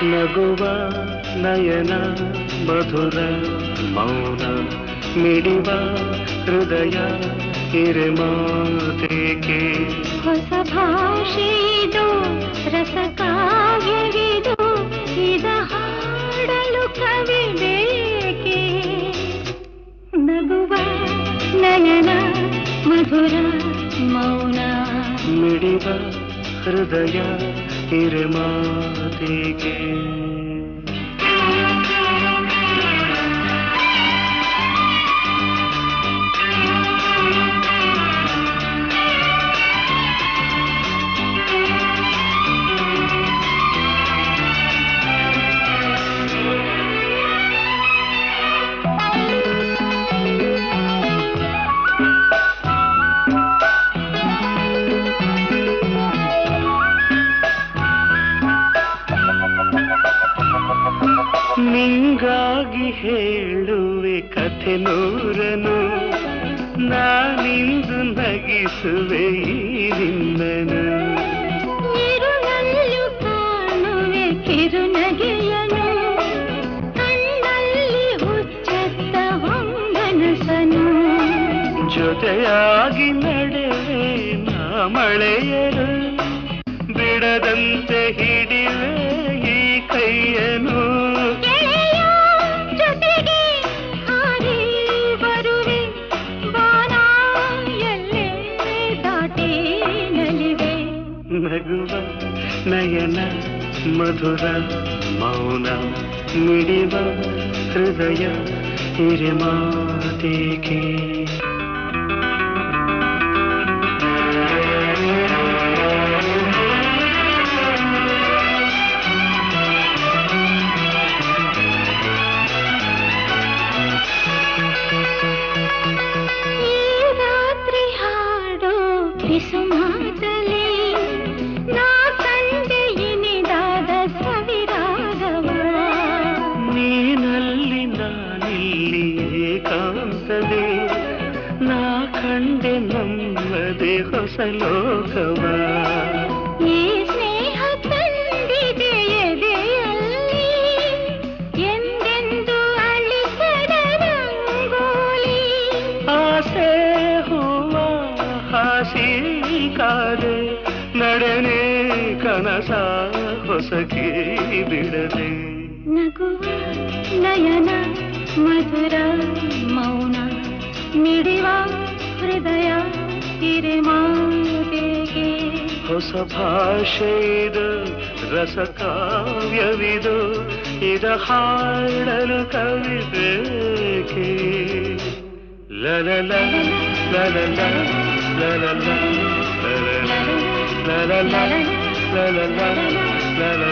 ನಗುವ ನಯನ ಮಧುರ ಮೌನ ಮಿಡಿವ ಹೃದಯ ಹಿರಿಮಾತೆಗೆ ಹೊಸ ಭಾಷೆಯಿದು ರಸಕಾವ್ಯವಿದು ಇದ ಹಾಡಲು ಕವಿ ಬೇಕೆ ನಗುವ ನಯನ ಮಧುರ ಮೌನ ಮಿಡಿವ ಹೃದಯ ಹಿರಿಮಾತೆಗೆ ನಿಂಗಾಗಿ ಹೇಳುವೆ ಕಥೆ ನೂರನು ನಾನಿಂದು ನಗಿಸುವೆ ನಿನ್ನನು ಇರುಳಲ್ಲೂ ಕಾಣುವೆ ಕಿರುನಗೆಯನು ಕಣ್ಣಲ್ಲಿ ಹುಚ್ಚತ್ತ ಹೊಂಗನಸನು ಜೊತೆಯಾಗಿ ನಡೆವೆ ನಾ ಮಳೆಯರು ಬಿಡದಂತೆ ಹಿಡಿವೆ ಈ ಕೈಯನು ನಗುವ ನಯನ ಮಧುರ ಮೌನ ಮಿಡಿವ ಹೃದಯ ಹಿರಿಮಾತೆಗೆ ನಾ ಕಂಡೆ ನಮ್ಮದೇ ಹೊಸ ಲೋಕವ ಈ ಸ್ನೇಹ ತಂದಿದೆ ಎದೆಯಲ್ಲಿ ಎಂದೆಂದು ಅಳಿಸದ ರಂಗೋಲಿ ಆಸೆ ಹೂವ ಹಾಸಿ ಕಾದೆ ನಡೆನೆ ಕನಸ ಹೊಸಕಿ ಬಿಡದೆ ನಗುವ ನಯನ ಮಧುರ ಮೌನ ಮಿಡಿವ ಹೃದಯ ಹಿರಿಮಾತೆಗೆ ಹೊಸ ಭಾಷೆಯಿದು ರಸಕಾವ್ಯವಿದು ಇದ ಹಾಡಲು ಕವಿ ಬೇಕೆ ಲಲಲ ಲಲಲ ಲಲಲ ಲಲಲ ಲಲಲ ಲಲಲ ಲಲಲ